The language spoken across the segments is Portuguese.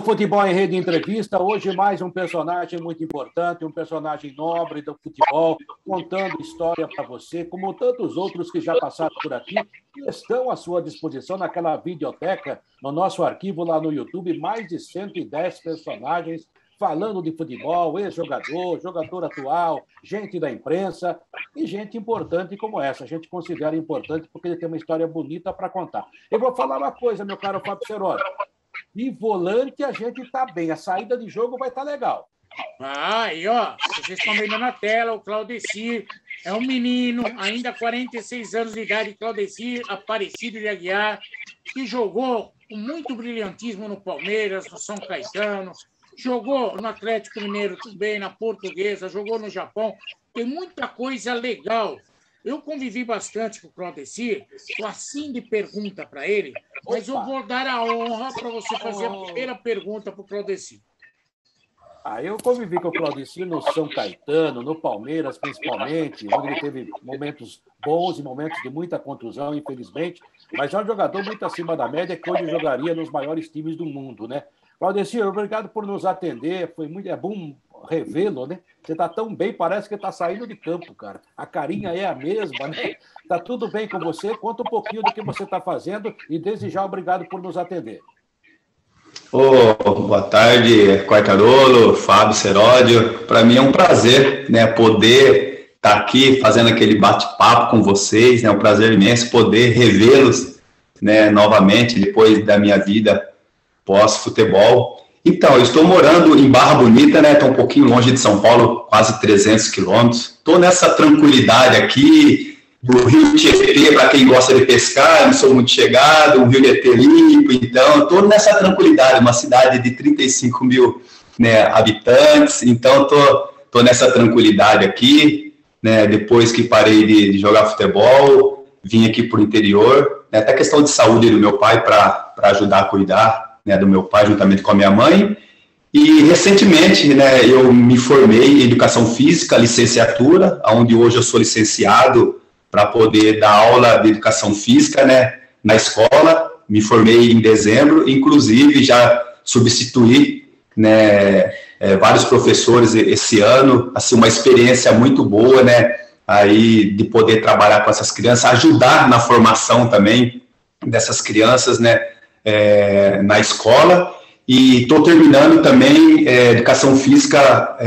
Futebol em Rede Entrevista, hoje mais um personagem muito importante, um personagem nobre do futebol, contando história para você, como tantos outros que já passaram por aqui, que estão à sua disposição naquela videoteca, no nosso arquivo lá no YouTube, mais de 110 personagens falando de futebol, ex-jogador, jogador atual, gente da imprensa e gente importante como essa. A gente considera importante porque ele tem uma história bonita para contar. Eu vou falar uma coisa, meu caro Fábio Cerotti. E volante a gente está bem. A saída de jogo vai estar legal. E ó, vocês estão vendo na tela, o Claudecir é um menino, ainda 46 anos de idade, Claudecir Aparecido de Aguiar, que jogou com muito brilhantismo no Palmeiras, no São Caetano, jogou no Atlético Mineiro também, na Portuguesa, jogou no Japão. Tem muita coisa legal. Eu convivi bastante com o Claudecir, estou assim de pergunta para ele, mas eu vou dar a honra para você fazer a primeira pergunta para o Claudecir. Eu convivi com o Claudecir no São Caetano, no Palmeiras, principalmente, onde ele teve momentos bons e momentos de muita contusão, infelizmente, mas é um jogador muito acima da média, que hoje jogaria nos maiores times do mundo, né? Claudecir, obrigado por nos atender, é bom revê-lo, né? Você está tão bem, parece que está saindo de campo, cara. A carinha é a mesma, né? Tá tudo bem com você? Conta um pouquinho do que você está fazendo e desde já obrigado por nos atender. Boa tarde, Quartarolo, Fábio Seródio. Para mim é um prazer, né, poder estar aqui fazendo aquele bate-papo com vocês. É um prazer imenso poder revê-los, né, novamente depois da minha vida pós-futebol. Então, eu estou morando em Barra Bonita, né? Estou um pouquinho longe de São Paulo, quase 300 quilômetros. Estou nessa tranquilidade aqui do Rio Tietê, para quem gosta de pescar, eu não sou muito chegado, um Rio Tietê limpo, então estou nessa tranquilidade, uma cidade de 35 mil, né, habitantes, então estou nessa tranquilidade aqui, né? Depois que parei de jogar futebol, vim aqui para o interior, né, até questão de saúde do meu pai para ajudar a cuidar, né, do meu pai juntamente com a minha mãe. E recentemente, né, eu me formei em Educação Física, licenciatura, onde hoje eu sou licenciado para poder dar aula de Educação Física, né, na escola. Me formei em dezembro, inclusive já substituí, né, vários professores esse ano, assim, uma experiência muito boa, né, aí de poder trabalhar com essas crianças, ajudar na formação também dessas crianças, né, na escola. E estou terminando também Educação Física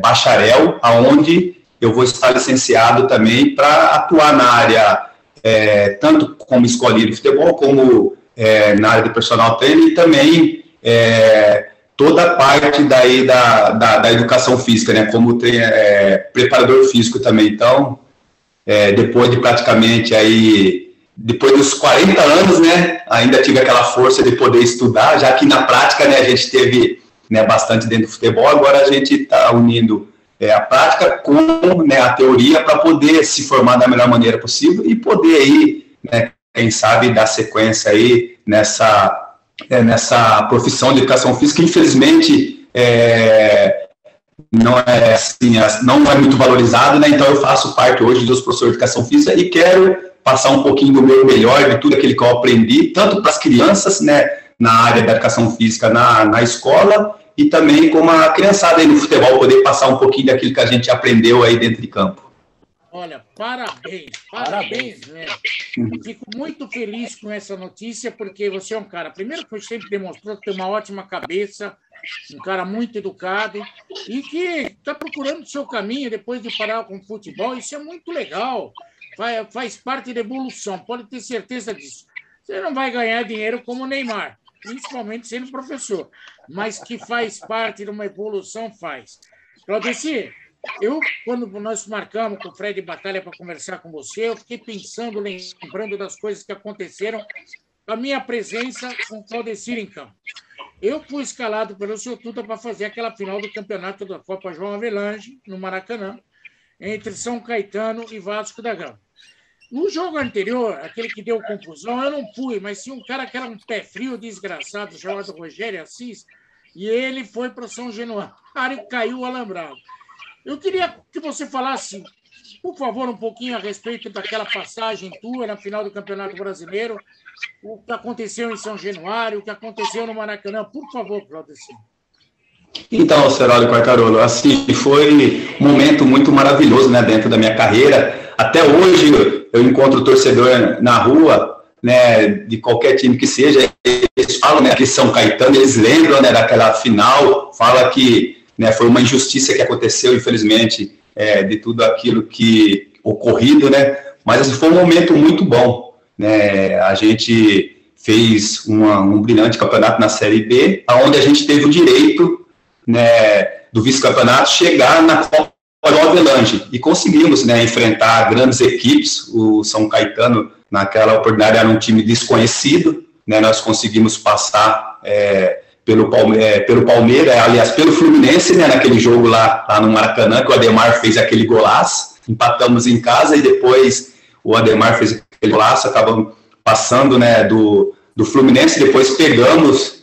bacharel, aonde eu vou estar licenciado também para atuar na área, tanto como escolinha de futebol, como na área de personal trainer, e também toda a parte daí da educação física, né, como preparador físico também. Então, depois de praticamente aí, depois dos 40 anos, né, ainda tive aquela força de poder estudar, já que na prática, né, a gente teve, né, bastante dentro do futebol, agora a gente está unindo a prática com, né, a teoria para poder se formar da melhor maneira possível e poder aí, né, quem sabe, dar sequência aí nessa profissão de educação física, que infelizmente não é assim, não é muito valorizado, né? Então eu faço parte hoje dos professores de educação física e quero passar um pouquinho do meu melhor, de tudo aquilo que eu aprendi, tanto para as crianças, né, na área da educação física na escola, e também como a criançada aí no futebol, poder passar um pouquinho daquilo que a gente aprendeu aí dentro de campo. Olha, parabéns, né? Fico muito feliz com essa notícia, porque você é um cara, primeiro que você sempre demonstrou que tem uma ótima cabeça, um cara muito educado e que está procurando o seu caminho depois de parar com o futebol. Isso é muito legal, faz parte da evolução, pode ter certeza disso. Você não vai ganhar dinheiro como o Neymar, principalmente sendo professor, mas que faz parte de uma evolução, faz. Claudecir, quando nós marcamos com o Fred Batalha para conversar com você, eu fiquei pensando, lembrando das coisas que aconteceram, a minha presença com o Claudecir em campo. Eu fui escalado pelo seu Tuta para fazer aquela final do campeonato da Copa João Avelange, no Maracanã, entre São Caetano e Vasco da Gama. No jogo anterior, aquele que deu confusão, eu não fui, mas tinha um cara que era um pé frio, desgraçado, chamado Rogério Assis, e ele foi para São Januário e caiu o alambrado. Eu queria que você falasse por favor, um pouquinho a respeito daquela passagem tua na final do Campeonato Brasileiro, o que aconteceu em São Januário, o que aconteceu no Maracanã. Por favor, Claudeci. Então, Serólio Quartarolo, assim, foi um momento muito maravilhoso, né, dentro da minha carreira. Até hoje eu encontro torcedor na rua, né, de qualquer time que seja, eles falam, né, que São Caetano, eles lembram, né, daquela final, fala que, né, foi uma injustiça que aconteceu, infelizmente, de tudo aquilo que ocorrido, né, mas assim, foi um momento muito bom, né, a gente fez um brilhante campeonato na Série B, onde a gente teve o direito, né, do vice-campeonato chegar na Copa do Avelange, e conseguimos, né, enfrentar grandes equipes. O São Caetano, naquela oportunidade, era um time desconhecido, né, nós conseguimos passar pelo Palmeiras, aliás, pelo Fluminense, né, naquele jogo lá no Maracanã, que o Ademar fez aquele golaço, empatamos em casa, e depois o Ademar fez aquele golaço, acabamos passando, né, do Fluminense, depois pegamos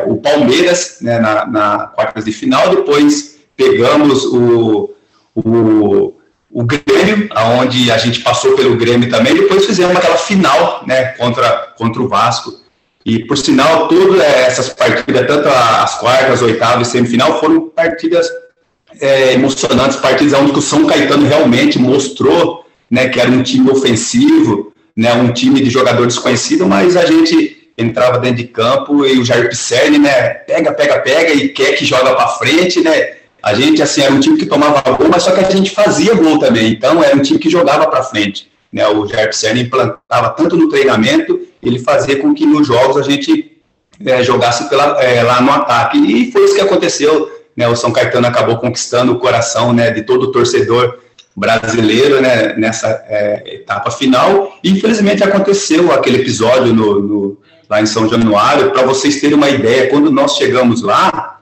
o Palmeiras, né, na quartas de final, depois pegamos o Grêmio, onde a gente passou pelo Grêmio também, depois fizemos aquela final, né, contra o Vasco. E, por sinal, todas essas partidas, tanto as quartas, oitavas e semifinal, foram partidas emocionantes, partidas onde o São Caetano realmente mostrou, né, que era um time ofensivo, né, um time de jogador desconhecido, mas a gente entrava dentro de campo e o Jair Pisserni, né, pega e quer que joga para frente, né, a gente, assim, era um time que tomava gol, mas só que a gente fazia gol também, então era um time que jogava para frente, né, o Jair Pisserni implantava tanto no treinamento, ele fazia com que nos jogos a gente jogasse lá no ataque, e foi isso que aconteceu, né, o São Caetano acabou conquistando o coração, né, de todo torcedor brasileiro, né, nessa etapa final, e infelizmente aconteceu aquele episódio lá em São Januário. Para vocês terem uma ideia, quando nós chegamos lá,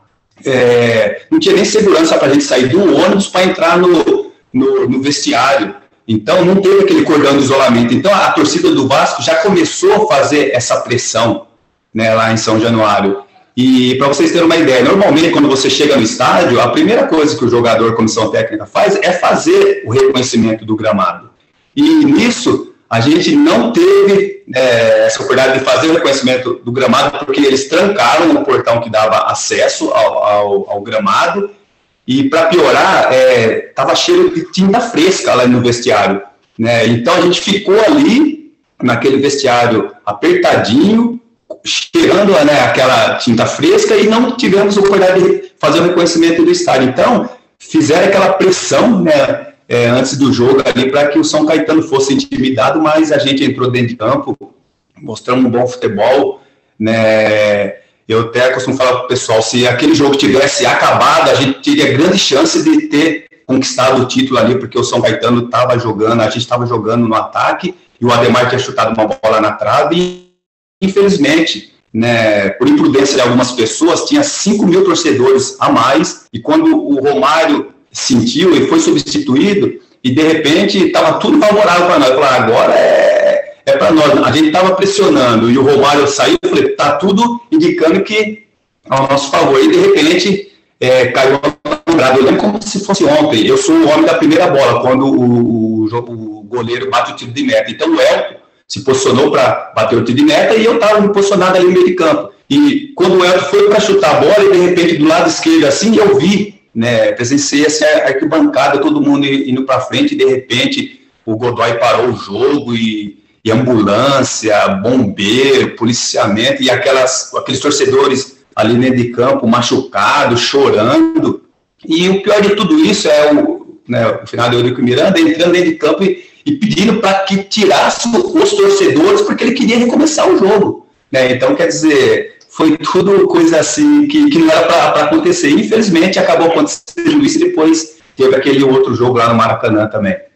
não tinha nem segurança para a gente sair do ônibus para entrar no vestiário, então não teve aquele cordão de isolamento, então a torcida do Vasco já começou a fazer essa pressão, né, lá em São Januário. E para vocês terem uma ideia, normalmente quando você chega no estádio, a primeira coisa que o jogador, comissão técnica faz é fazer o reconhecimento do gramado. E nisso, a gente não teve essa oportunidade de fazer o reconhecimento do gramado, porque eles trancaram o portão que dava acesso ao gramado, e para piorar, estava cheio de tinta fresca lá no vestiário, né? Então a gente ficou ali, naquele vestiário apertadinho, cheirando, né, aquela tinta fresca, e não tivemos a oportunidade de fazer o reconhecimento do estádio. Então, fizeram aquela pressão, né, antes do jogo ali, para que o São Caetano fosse intimidado, mas a gente entrou dentro de campo, mostramos um bom futebol, né. Eu até costumo falar para o pessoal, se aquele jogo tivesse acabado, a gente teria grande chance de ter conquistado o título ali, porque o São Caetano estava jogando, a gente estava jogando no ataque, e o Ademar tinha chutado uma bola na trave, e infelizmente, né, por imprudência de algumas pessoas, tinha 5.000 torcedores a mais, e quando o Romário sentiu e foi substituído, e de repente estava tudo favorável para nós, falaram, agora é para nós, a gente estava pressionando, e o Romário saiu, eu falei, está tudo indicando que é ao nosso favor, e de repente caiu a lembrada, eu lembro como se fosse ontem, eu sou o homem da primeira bola, quando o goleiro bate o tiro de meta, então o Elton se posicionou para bater o tiro de meta, e eu estava posicionado ali no meio de campo. E quando o Elton foi para chutar a bola, e de repente do lado esquerdo assim, eu vi, né, presenciei essa arquibancada, todo mundo indo para frente, e de repente o Godoy parou o jogo, e ambulância, bombeiro, policiamento, e aqueles torcedores ali dentro de campo, machucados, chorando. E o pior de tudo isso é o final do Eurico Miranda entrando dentro de campo e pedindo para que tirasse os torcedores, porque ele queria recomeçar o jogo, né? Então, quer dizer, foi tudo coisa assim que não era para acontecer. Infelizmente, acabou acontecendo isso, e depois teve aquele outro jogo lá no Maracanã também.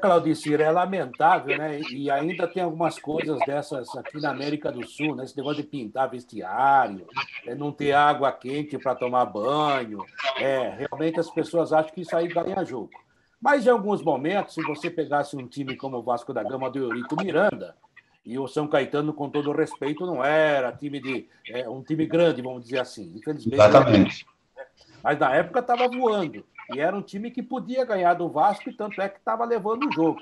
Claudicir, é lamentável, né? E ainda tem algumas coisas dessas aqui na América do Sul, né? Esse negócio de pintar vestiário, não ter água quente para tomar banho. Realmente as pessoas acham que isso aí ganha jogo. Mas em alguns momentos, se você pegasse um time como o Vasco da Gama do Eurico Miranda, e o São Caetano, com todo o respeito, não era um time grande, vamos dizer assim. Infelizmente, exatamente. Mas na época estava voando. E era um time que podia ganhar do Vasco, e tanto é que estava levando o jogo.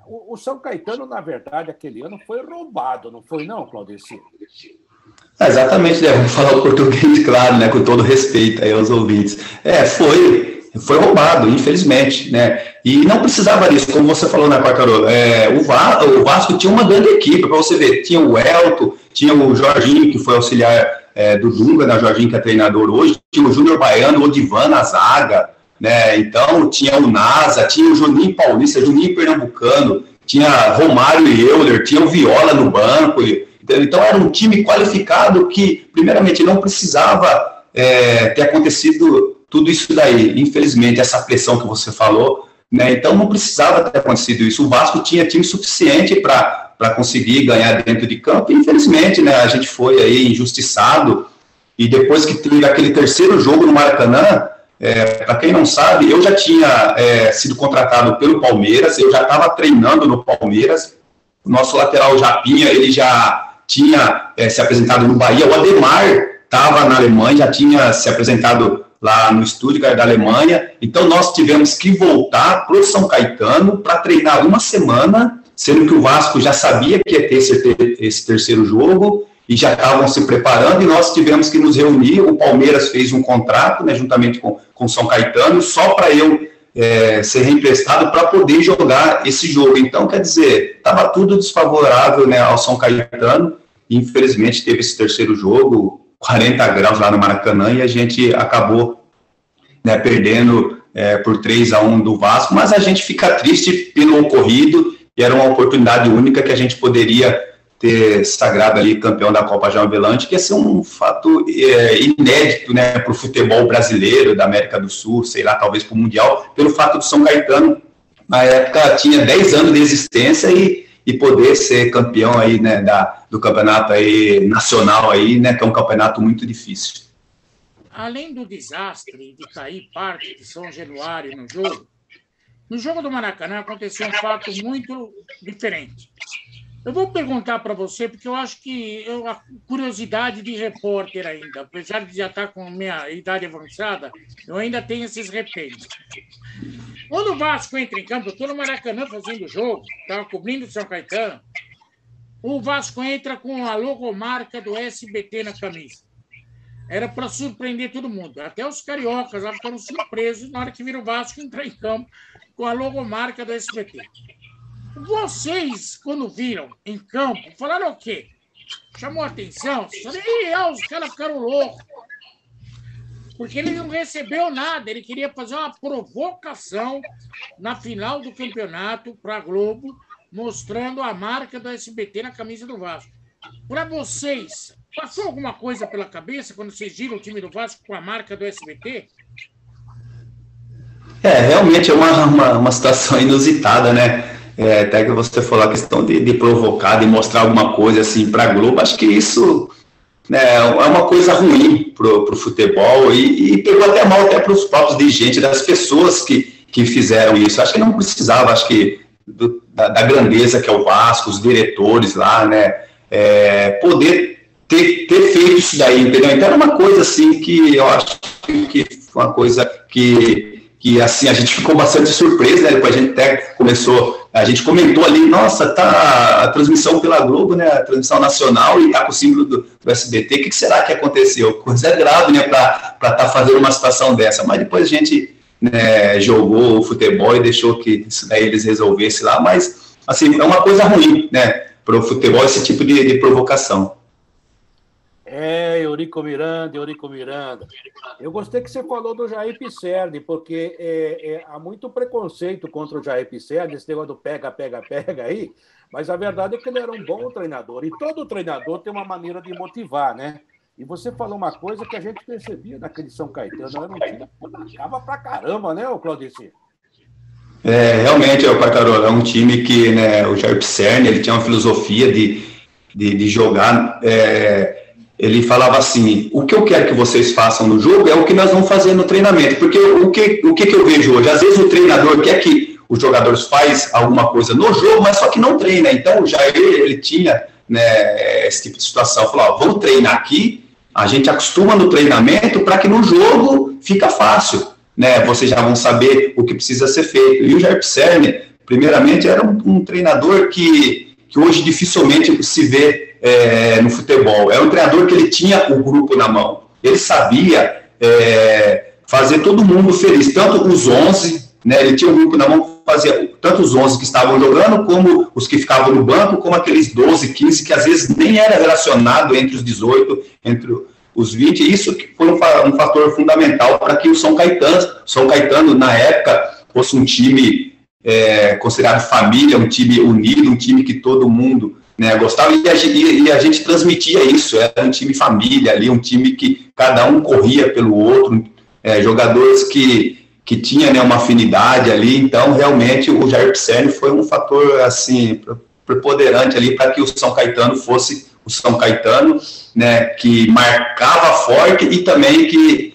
O São Caetano, na verdade, aquele ano foi roubado, não foi não, Claudeci? Exatamente, né? Vamos falar o português, claro, né? Com todo respeito aí aos ouvintes. Foi roubado, infelizmente, né? E não precisava disso, como você falou, né, Quartarolo? O Vasco tinha uma grande equipe, para você ver, tinha o Elton, tinha o Jorginho, que foi auxiliar do Dunga, né? O Jorginho, que é treinador hoje, tinha o Júnior Baiano, o Odivan na zaga, né? Então, tinha o Nasa, tinha o Juninho Paulista, Juninho Pernambucano, tinha Romário e Euler, tinha o Viola no banco. Então, era um time qualificado que, primeiramente, não precisava ter acontecido tudo isso daí. Infelizmente, essa pressão que você falou, né? Então, não precisava ter acontecido isso. O Vasco tinha time suficiente para conseguir ganhar dentro de campo. E, infelizmente, né, a gente foi aí injustiçado. E depois que teve aquele terceiro jogo no Maracanã, para quem não sabe, eu já tinha sido contratado pelo Palmeiras, eu já estava treinando no Palmeiras. O nosso lateral Japinha, ele já tinha se apresentado no Bahia. O Ademar estava na Alemanha, já tinha se apresentado lá no Stuttgart da Alemanha. Então, nós tivemos que voltar para o São Caetano para treinar uma semana, sendo que o Vasco já sabia que ia ter esse terceiro jogo e já estavam se preparando, e nós tivemos que nos reunir. O Palmeiras fez um contrato, né, juntamente com o São Caetano, só para eu ser reemprestado para poder jogar esse jogo. Então, quer dizer, estava tudo desfavorável, né, ao São Caetano. Infelizmente, teve esse terceiro jogo, 40 graus lá no Maracanã, e a gente acabou, né, perdendo por 3-1 do Vasco, mas a gente fica triste pelo ocorrido, e era uma oportunidade única que a gente poderia ter sagrado ali campeão da Copa João Avelange, que ia ser um fato inédito, né, para o futebol brasileiro, da América do Sul, sei lá, talvez para o Mundial, pelo fato do São Caetano, na época, tinha 10 anos de existência e poder ser campeão aí, né, do campeonato aí nacional aí, né, que é um campeonato muito difícil. Além do desastre de cair parte de São Januário no jogo do Maracanã aconteceu um fato muito diferente. Eu vou perguntar para você, porque eu acho que a curiosidade de repórter ainda, apesar de já estar com minha idade avançada, eu ainda tenho esses repentes. Quando o Vasco entra em campo, eu estou no Maracanã fazendo o jogo, estava cobrindo o São Caetano, o Vasco entra com a logomarca do SBT na camisa. Era para surpreender todo mundo. Até os cariocas lá ficaram surpresos na hora que viram o Vasco entrar em campo com a logomarca do SBT. Vocês, quando viram em campo, falaram o quê? Chamou a atenção? Os caras ficaram loucos. Porque ele não recebeu nada. Ele queria fazer uma provocação na final do campeonato para a Globo, mostrando a marca do SBT na camisa do Vasco. Para vocês, passou alguma coisa pela cabeça quando vocês viram o time do Vasco com a marca do SBT? Realmente é uma situação inusitada, né? Até que você falou a questão de provocar, de mostrar alguma coisa assim para a Globo, acho que isso, né, é uma coisa ruim para o futebol e pegou até mal até para os próprios dirigentes, das pessoas que fizeram isso. Acho que não precisava, acho que da grandeza que é o Vasco, os diretores lá, né, poder ter feito isso daí, entendeu? Então era uma coisa assim que eu acho que foi uma coisa que assim, a gente ficou bastante surpreso, né? Depois a gente até a gente comentou ali, nossa, tá a transmissão pela Globo, né? A transmissão nacional, e tá com o símbolo do SBT, o que será que aconteceu? Coisa grave, né? Para estar fazendo uma situação dessa, mas depois a gente, né, jogou o futebol e deixou que isso daí eles resolvessem lá, mas assim, é uma coisa ruim, né? Para o futebol, esse tipo de provocação. Eurico Miranda. Eu gostei que você falou do Jair Pisserni, porque há muito preconceito contra o Jair Pisserni, esse negócio do pega aí, mas a verdade é que ele era um bom treinador, e todo treinador tem uma maneira de motivar, né? E você falou uma coisa que a gente percebia naquele São Caetano, era um time que marcava pra caramba, né, Claudeci? Realmente, o Quartarolo é um time que, né, o Jair Pisserni, ele tinha uma filosofia de jogar... Ele falava assim, o que eu quero que vocês façam no jogo é o que nós vamos fazer no treinamento, porque o que eu vejo hoje, às vezes o treinador quer que os jogadores façam alguma coisa no jogo, mas só que não treina. Então o Jair, ele tinha, né, esse tipo de situação, falou, vamos treinar aqui a gente acostuma no treinamento para que no jogo fica fácil, né? Vocês já vão saber o que precisa ser feito. E o Jair Pisserni, primeiramente, era um treinador que hoje dificilmente se vê no futebol. Era um treinador que ele tinha o grupo na mão. Ele sabia fazer todo mundo feliz, tanto os 11, né? Ele tinha o grupo na mão, fazia tanto os 11 que estavam jogando, como os que ficavam no banco, como aqueles 12, 15, que às vezes nem era relacionado entre os 18, entre os 20. Isso que foi um fator fundamental para que o São Caetano, na época, fosse um time considerado família, um time unido, um time que todo mundo, né, gostava, e a gente transmitia isso. Era um time família ali, um time que cada um corria pelo outro, jogadores que tinha, né, uma afinidade ali. Então realmente o Jair Pisserni foi um fator assim preponderante ali para que o São Caetano fosse o São Caetano, né, que marcava forte e também que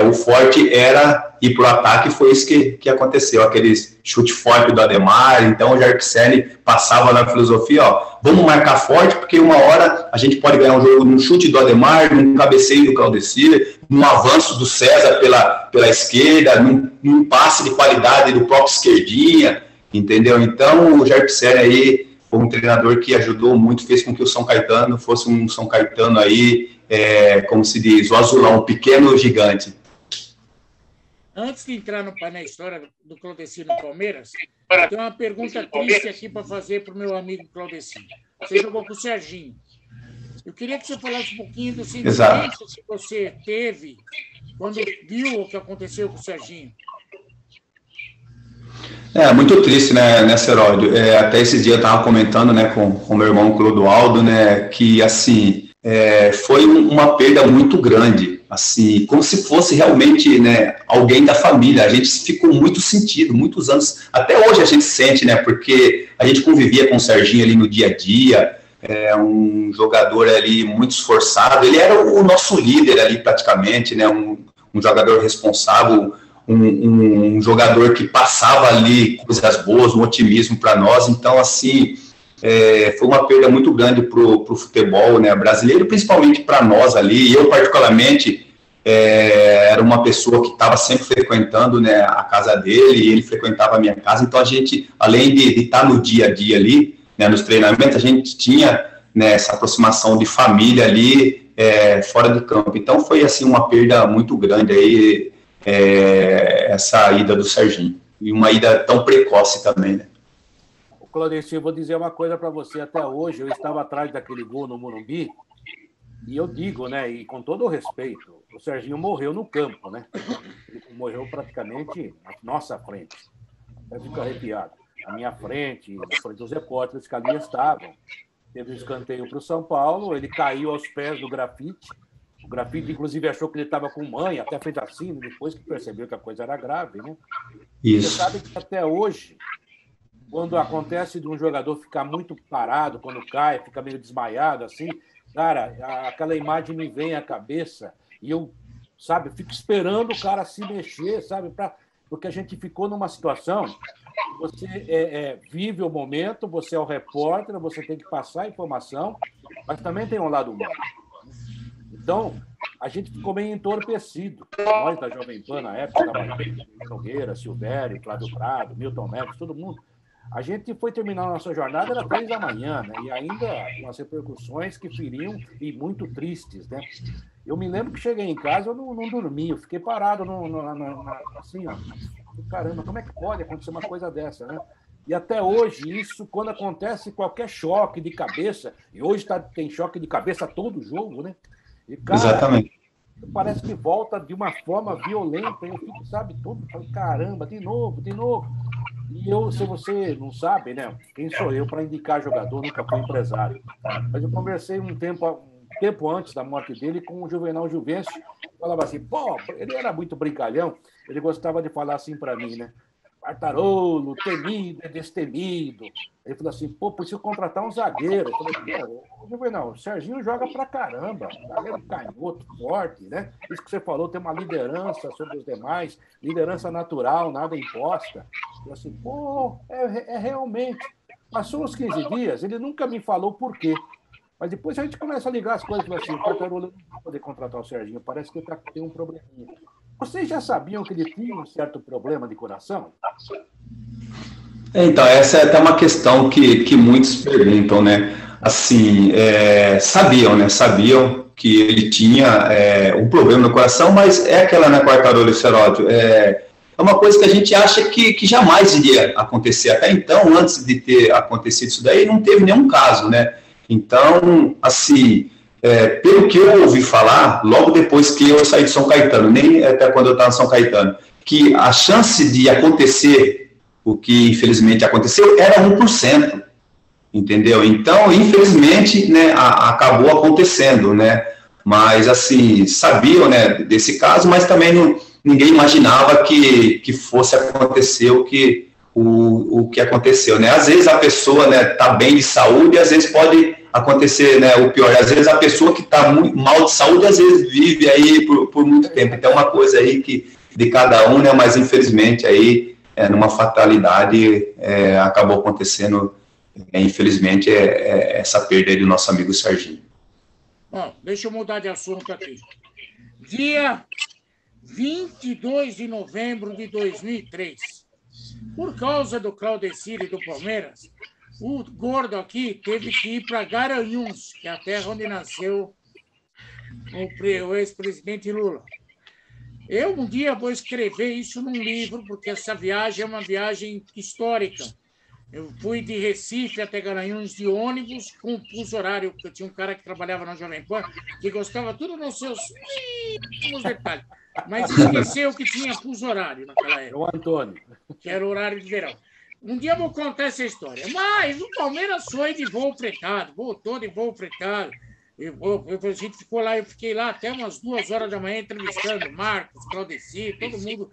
o forte era ir para o ataque. Foi isso que aconteceu, aquele chute forte do Ademar. Então o Jair Pisserni passava na filosofia, vamos marcar forte, porque uma hora a gente pode ganhar um jogo num chute do Ademar, num cabeceio do Claudecir, num avanço do César pela esquerda, num passe de qualidade do próprio esquerdinha, entendeu? Então o Jair Pisserni aí foi um treinador que ajudou muito, fez com que o São Caetano fosse um São Caetano aí, como se diz, o azulão, um pequeno gigante. Antes de entrar na história do Claudecir no Palmeiras, eu tenho uma pergunta triste aqui para fazer para o meu amigo Claudecir. Você jogou com o Serginho. Eu queria que você falasse um pouquinho do sentimento que você teve quando viu o que aconteceu com o Serginho. Muito triste, né, Seródio? Até esse dia eu estava comentando, né, com meu irmão Clodoaldo, né, que, assim, foi uma perda muito grande, assim, como se fosse realmente, né, alguém da família. A gente ficou muito sentido, muitos anos, até hoje a gente sente, né, porque a gente convivia com o Serginho ali no dia a dia, um jogador ali muito esforçado. Ele era o nosso líder ali praticamente, né, um jogador responsável, um jogador que passava ali coisas boas, um otimismo para nós. Então, assim, foi uma perda muito grande para o futebol, né, brasileiro, principalmente para nós ali. Eu, particularmente, era uma pessoa que estava sempre frequentando, né, a casa dele, e ele frequentava a minha casa. Então, a gente, além de estar no dia a dia ali, né, nos treinamentos, a gente tinha, né, essa aproximação de família ali, fora de campo. Então, foi, assim, uma perda muito grande aí, essa ida do Serginho. E uma ida tão precoce também, né? Claudecir, eu vou dizer uma coisa para você. Até hoje, eu estava atrás daquele gol no Morumbi, e eu digo, né, e com todo o respeito, o Serginho morreu no campo, né? Ele morreu praticamente à nossa frente. Eu fico arrepiado. À minha frente, na frente dos repórteres que ali estavam. Teve um escanteio para o São Paulo, ele caiu aos pés do Grafite. O Grafite, inclusive, achou que ele estava com mãe, até fez assim, depois que percebeu que a coisa era grave, né? Isso. Você sabe que até hoje, quando acontece de um jogador ficar muito parado, quando cai, fica meio desmaiado, assim, cara, aquela imagem me vem à cabeça e eu, sabe, fico esperando o cara se mexer, sabe, porque a gente ficou numa situação, você vive o momento, você é o repórter, você tem que passar a informação, mas também tem um lado humano. Então, a gente ficou meio entorpecido. Nós da Jovem Pan, na época, Nogueira, Silvério, Cláudio Prado, Milton Neves, todo mundo. A gente foi terminar a nossa jornada, era 3 da manhã, né? E ainda com as repercussões que feriam e muito tristes, né? Eu me lembro que cheguei em casa, eu não dormi, eu fiquei parado assim, ó. Caramba, como é que pode acontecer uma coisa dessa, né? E até hoje, isso, quando acontece qualquer choque de cabeça, e hoje tem choque de cabeça todo jogo, né? E, cara, exatamente. Parece que volta de uma forma violenta. Eu fico, sabe, caramba, de novo. E eu, se você não sabe, né? Quem sou eu para indicar jogador? Nunca fui empresário. Mas eu conversei um tempo antes da morte dele com o Juvenal Juvencio. Falava assim, pô, ele era muito brincalhão. Ele gostava de falar assim para mim, né? Quartarolo, temido é destemido. Ele falou assim, pô, preciso contratar um zagueiro. Eu falei, pô, Juvenal, o Serginho joga pra caramba. Zagueiro canhoto, forte, né? Isso que você falou, tem uma liderança sobre os demais, liderança natural, nada imposta. Eu falei assim, pô, realmente. Passou uns 15 dias, ele nunca me falou por quê. Mas depois a gente começa a ligar as coisas e fala assim, o Quartarolo não vai poder contratar o Serginho, parece que tem um probleminha. Vocês já sabiam que ele tinha um certo problema de coração? Então, essa é até uma questão que muitos perguntam, né? Assim, sabiam, né? Sabiam que ele tinha um problema no coração, mas é aquela, né, Quartarolo e Seródio, é uma coisa que a gente acha que jamais iria acontecer. Até então, antes de ter acontecido isso daí, não teve nenhum caso, né? Então, assim, pelo que eu ouvi falar, logo depois que eu saí de São Caetano, nem até quando eu estava em São Caetano, que a chance de acontecer o que infelizmente aconteceu era 1%, entendeu? Então, infelizmente, né, acabou acontecendo, né? Mas, assim, sabiam, né, desse caso, mas também ninguém imaginava que fosse acontecer o que aconteceu, né? Às vezes a pessoa, né, tá bem de saúde, às vezes pode acontecer, né, o pior. Às vezes a pessoa que está mal de saúde, às vezes vive aí por muito tempo. Então, é uma coisa aí que de cada um, né, mas infelizmente aí, numa fatalidade, acabou acontecendo, infelizmente, essa perda aí do nosso amigo Serginho. Bom, deixa eu mudar de assunto aqui. Dia 22 de novembro de 2003. Por causa do Claudecir e do Palmeiras, o gordo aqui teve que ir para Garanhuns, que é a terra onde nasceu o ex-presidente Lula. Eu um dia vou escrever isso num livro, porque essa viagem é uma viagem histórica. Eu fui de Recife até Garanhuns de ônibus com fuso horário, porque eu tinha um cara que trabalhava na Jovem Pan, que gostava tudo nos seus mínimos detalhes, mas esqueceu que tinha fuso horário naquela época. O Antônio. Que era o horário de verão. Um dia eu vou contar essa história. Mas o Palmeiras foi de voo fretado, voltou de voo fretado. A gente ficou lá, eu fiquei lá até umas 2 horas da manhã entrevistando Marcos, Claudecir, todo mundo,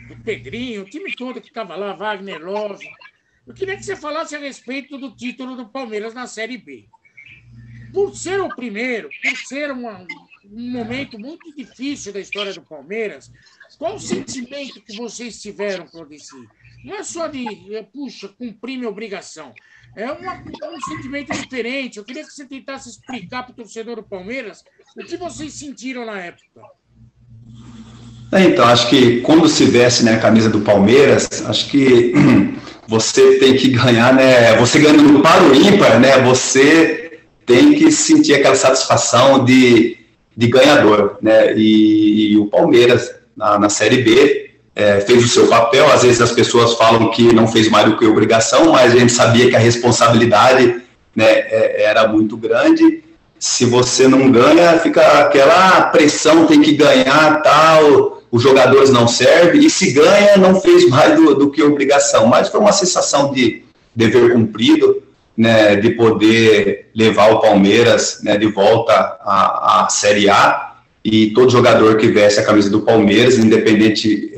o Pedrinho, o time todo que estava lá, Wagner Love. Eu queria que você falasse a respeito do título do Palmeiras na Série B. Por ser o primeiro, por ser um momento muito difícil da história do Palmeiras, qual o sentimento que vocês tiveram, Claudecir? Não é só de, puxa, cumprir minha obrigação. É um sentimento diferente. Eu queria que você tentasse explicar para o torcedor do Palmeiras o que vocês sentiram na época. Então, acho que quando se veste, né, a camisa do Palmeiras, acho que você tem que ganhar, né? Você ganhando para o ímpar, né? Você tem que sentir aquela satisfação de ganhador, né? E o Palmeiras, na Série B, fez o seu papel. Às vezes as pessoas falam que não fez mais do que obrigação, mas a gente sabia que a responsabilidade, né, era muito grande. Se você não ganha, fica aquela pressão, tem que ganhar, tal, os jogadores não servem, e se ganha, não fez mais do que obrigação. Mas foi uma sensação de dever cumprido, né, de poder levar o Palmeiras, né, de volta à Série A. E todo jogador que veste a camisa do Palmeiras, independente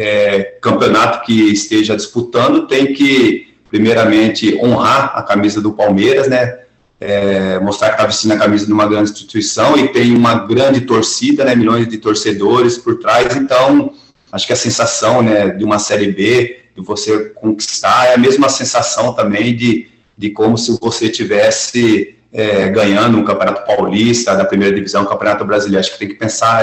campeonato que esteja disputando, tem que, primeiramente, honrar a camisa do Palmeiras, né? Mostrar que está vestindo a camisa de uma grande instituição e tem uma grande torcida, né? Milhões de torcedores por trás. Então, acho que a sensação, né, de uma Série B, de você conquistar, é a mesma sensação também de como se você tivesse ganhando um Campeonato Paulista, da primeira divisão, um Campeonato Brasileiro. Acho que tem que pensar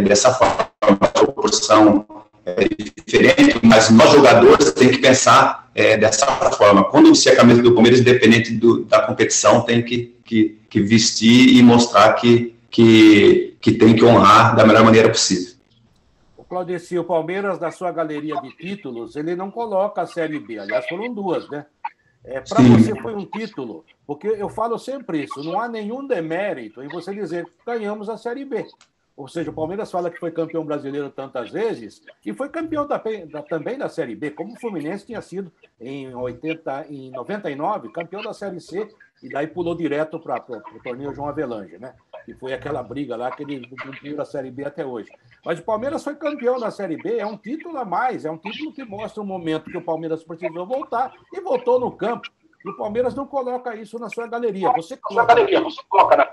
dessa forma. A proporção é diferente, mas nós jogadores tem que pensar dessa forma. Quando vestir a camisa do Palmeiras, independente da competição, tem que vestir e mostrar que tem que honrar da melhor maneira possível. Claudecir, o Palmeiras, na sua galeria de títulos, ele não coloca a Série B. Aliás, foram 2, né? Para você foi um título, porque eu falo sempre isso, não há nenhum demérito em você dizer que ganhamos a Série B. Ou seja, o Palmeiras fala que foi campeão brasileiro tantas vezes e foi campeão também da Série B, como o Fluminense tinha sido em 99, campeão da Série C, e daí pulou direto para o torneio João Avelange, né? E foi aquela briga lá que ele cumpriu a Série B até hoje. Mas o Palmeiras foi campeão da Série B, é um título a mais, é um título que mostra o momento que o Palmeiras precisou voltar e voltou no campo. E o Palmeiras não coloca isso na sua galeria. Você coloca, né?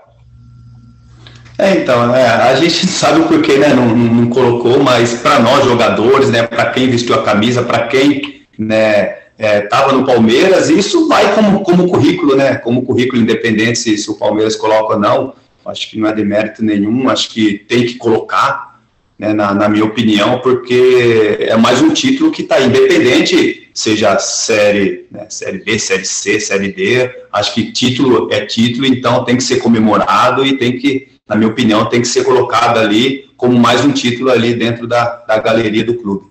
Então, a gente sabe o porquê, né, não colocou, mas para nós jogadores, né, para quem vestiu a camisa, para quem, né, estava no Palmeiras, e isso vai como currículo, né? Como currículo independente, se o Palmeiras coloca ou não, acho que não é demérito nenhum, acho que tem que colocar, né, na minha opinião, porque é mais um título que está independente, seja série, né, série B, série C, série D, acho que título é título, então tem que ser comemorado e tem que, na minha opinião, tem que ser colocado ali como mais um título ali dentro da galeria do clube.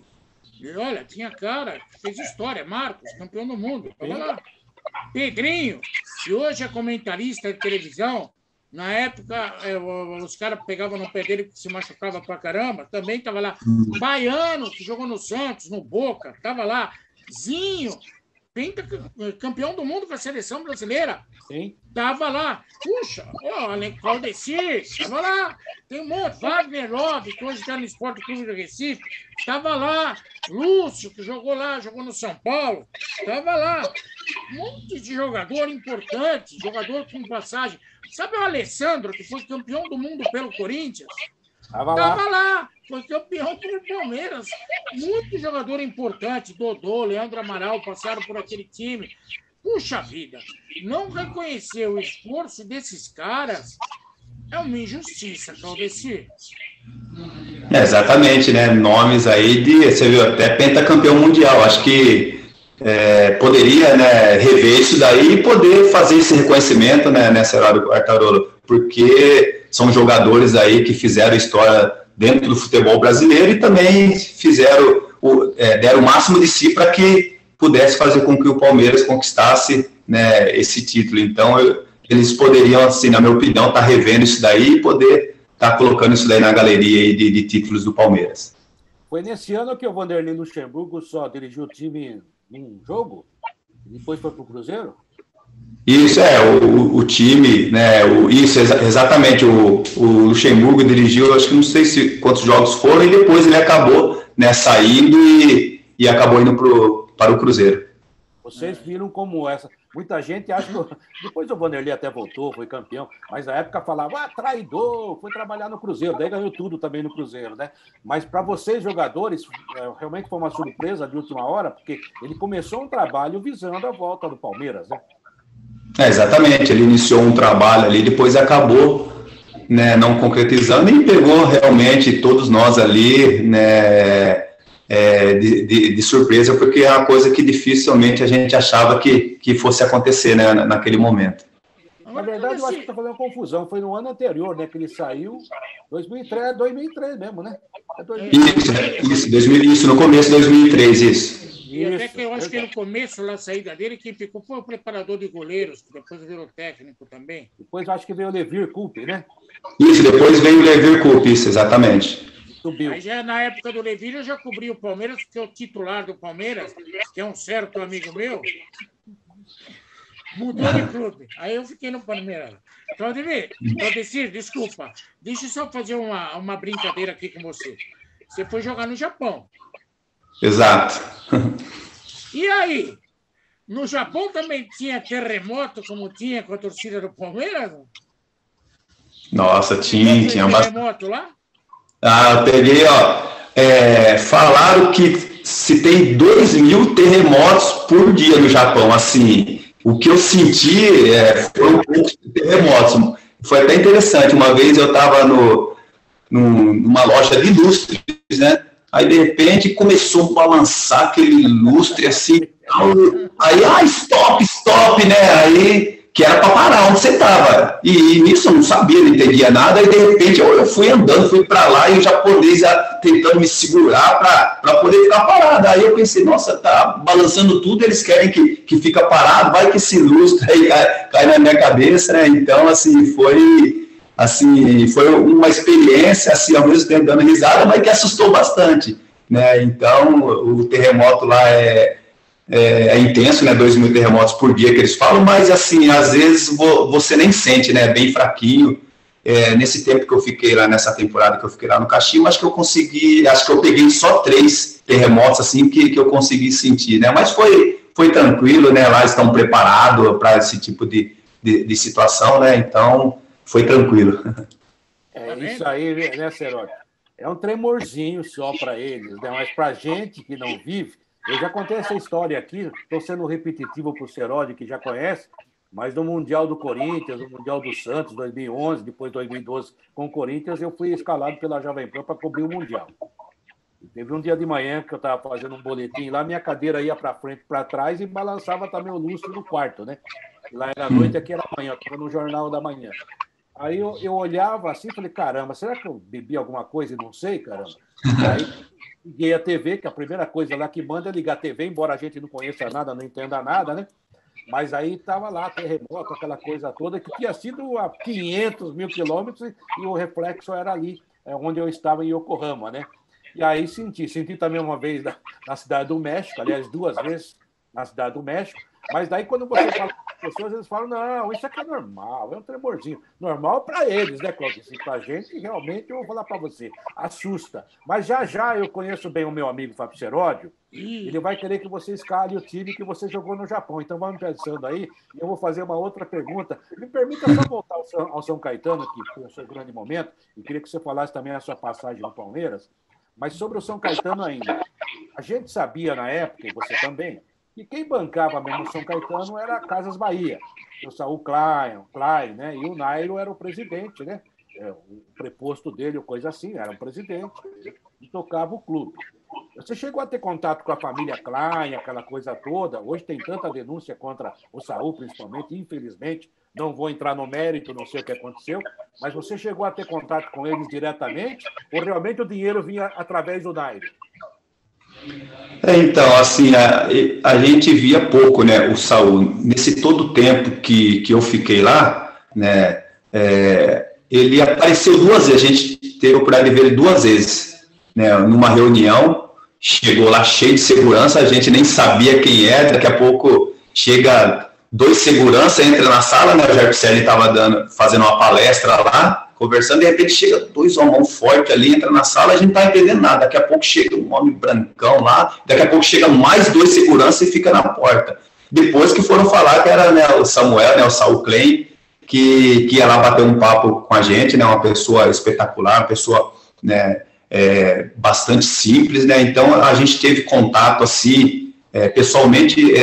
E olha, tinha cara que fez história, Marcos, campeão do mundo, tava lá. Pedrinho, que hoje é comentarista de televisão, na época os caras pegavam no pé dele que se machucava pra caramba, também tava lá. Baiano, que jogou no Santos, no Boca, tava lá. Zinho, campeão do mundo com a seleção brasileira. Sim. Tava lá. Puxa, Claudecir, tava lá. Tem um monte. Wagner Love, que hoje está no Esporte Clube do Recife, tava lá. Lúcio, que jogou lá, jogou no São Paulo, tava lá. Um monte de jogador importante, jogador com passagem. Sabe o Alessandro, que foi campeão do mundo pelo Corinthians? Tava lá. Foi campeão pelo Palmeiras. Muito jogador importante, Dodô, Leandro Amaral, passaram por aquele time. Puxa vida, não reconhecer o esforço desses caras é uma injustiça, Claudecir. Exatamente, né? Nomes aí você viu, até pentacampeão mundial. Acho que poderia, né, rever isso daí e poder fazer esse reconhecimento, né, nessa hora do Quartarolo, porque são jogadores aí que fizeram história dentro do futebol brasileiro e também deram o máximo de si para que pudesse fazer com que o Palmeiras conquistasse, né, esse título. Então, eles poderiam, assim, na minha opinião, estar revendo isso daí e poder estar colocando isso daí na galeria de títulos do Palmeiras. Foi nesse ano que o Vanderlei Luxemburgo só dirigiu o time num jogo? E depois foi para o Cruzeiro? Isso, o time, né, isso, exatamente, o Luxemburgo dirigiu, acho que não sei quantos jogos foram, e depois ele acabou, né, saindo e acabou indo para o Cruzeiro. Vocês viram como essa... Muita gente acha que... Depois o Vanderlei até voltou, foi campeão, mas na época falava, traidor, foi trabalhar no Cruzeiro, daí ganhou tudo também no Cruzeiro, né? Mas para vocês, jogadores, realmente foi uma surpresa de última hora, porque ele começou um trabalho visando a volta do Palmeiras, né? Exatamente, ele iniciou um trabalho ali, depois acabou, né, não concretizando e pegou realmente todos nós ali, né, de surpresa, porque é uma coisa que dificilmente a gente achava que fosse acontecer, né, naquele momento. Na verdade, eu acho que está fazendo confusão. Foi no ano anterior, né, que ele saiu, 2003 mesmo, né? Isso, no começo de 2003, isso. E até que eu acho que no começo, na saída dele, quem ficou foi o preparador de goleiros, que depois virou técnico também. Depois eu acho que veio o Levir Coupe, né? Isso, depois veio o Levir Coupe, isso, exatamente. Subiu. Aí já na época do Levir eu já cobri o Palmeiras, porque o titular do Palmeiras, que é um certo amigo meu, mudou de clube. Aí eu fiquei no Palmeiras. Claudecir, desculpa. Deixa eu só fazer uma brincadeira aqui com você. Você foi jogar no Japão. Exato. E aí? No Japão também tinha terremoto, como tinha com a torcida do Palmeiras? Nossa, tinha bastante. Terremoto lá? Eu peguei, falaram que se tem 2.000 terremotos por dia no Japão, assim, o que eu senti foram poucos terremotos. Foi até interessante, uma vez eu estava numa loja de lustres, né? Aí, de repente, começou a balançar aquele lustre, assim, aí, stop, né? Aí, que era para parar onde você estava. E nisso eu não sabia, não entendia nada, e de repente eu fui andando, fui para lá, e o japonês tentando me segurar para poder ficar parado. Aí eu pensei, nossa, tá balançando tudo, eles querem que fica parado, vai que esse lustre aí cai na minha cabeça, né? Então, assim, foi uma experiência, assim, ao mesmo tempo dando risada, mas que assustou bastante, né? Então, o terremoto lá é intenso, né? 2.000 terremotos por dia que eles falam, mas, assim, às vezes você nem sente, né? Bem fraquinho. Nesse tempo que eu fiquei lá, nessa temporada que eu fiquei lá no Kashima, acho que eu peguei só 3 terremotos, assim, que eu consegui sentir, né? Mas foi tranquilo, né? Lá estão preparados para esse tipo de situação, né? Então, foi tranquilo. Isso aí, né, Seródio? É um tremorzinho só para eles, né? Mas para a gente que não vive, Eu já contei essa história aqui, estou sendo repetitivo para o Seródio, que já conhece, mas no Mundial do Corinthians, no Mundial do Santos, 2011, depois 2012, com o Corinthians, eu fui escalado pela Jovem Pan para cobrir o Mundial. Teve um dia de manhã que eu estava fazendo um boletim lá, minha cadeira ia para frente, para trás e balançava também o lustre no quarto, né? E lá era noite, aqui era manhã, eu estava no Jornal da Manhã. Aí eu olhava assim e falei, caramba, será que eu bebi alguma coisa e não sei, caramba? Aí liguei a TV, que a primeira coisa lá que manda é ligar a TV, embora a gente não conheça nada, não entenda nada, né? Mas aí estava lá, terremoto, aquela coisa toda, que tinha sido a 500 mil quilômetros e o reflexo era ali, onde eu estava em Yokohama, né? E aí senti também uma vez na Cidade do México, aliás, 2 vezes na Cidade do México, mas daí quando você fala com as pessoas, eles falam, não, isso aqui é normal, é um tremorzinho. Normal para eles, né, Cláudio? Assim, para a gente, realmente, eu vou falar para você, assusta. Mas já eu conheço bem o meu amigo Fábio Seródio, ele vai querer que você escale o time que você jogou no Japão. Então vamos pensando aí, e eu vou fazer uma outra pergunta. Me permita só voltar ao São Caetano, que foi o seu grande momento, e queria que você falasse também a sua passagem no Palmeiras, mas sobre o São Caetano ainda. A gente sabia na época, e você também, que quem bancava mesmo o São Caetano era a Casas Bahia, o Saul Klein, né? E o Nairo era o presidente, né? O preposto dele, ou coisa assim, era um presidente e tocava o clube. Você chegou a ter contato com a família Klein, aquela coisa toda? Hoje tem tanta denúncia contra o Saul, principalmente, infelizmente. Não vou entrar no mérito, não sei o que aconteceu, mas você chegou a ter contato com eles diretamente ou realmente o dinheiro vinha através do Nairo? Então, assim, a gente via pouco, né, o Saul. Nesse todo o tempo que eu fiquei lá, né, ele apareceu 2 vezes, a gente teve a oportunidade de ver ele 2 vezes, né, numa reunião, chegou lá cheio de segurança, a gente nem sabia quem era, daqui a pouco chega 2 seguranças, entra na sala, né, o Jair Pisselli estava fazendo uma palestra lá, conversando, de repente chega 2 homens fortes ali, entra na sala, a gente não tá entendendo nada, daqui a pouco chega um homem brancão lá, daqui a pouco chega mais 2 seguranças e fica na porta. Depois que foram falar que era, né, o Samuel, né, o Saul Klein, que ia lá bater um papo com a gente, né, uma pessoa espetacular, uma pessoa, né, bastante simples, né, então a gente teve contato, assim, pessoalmente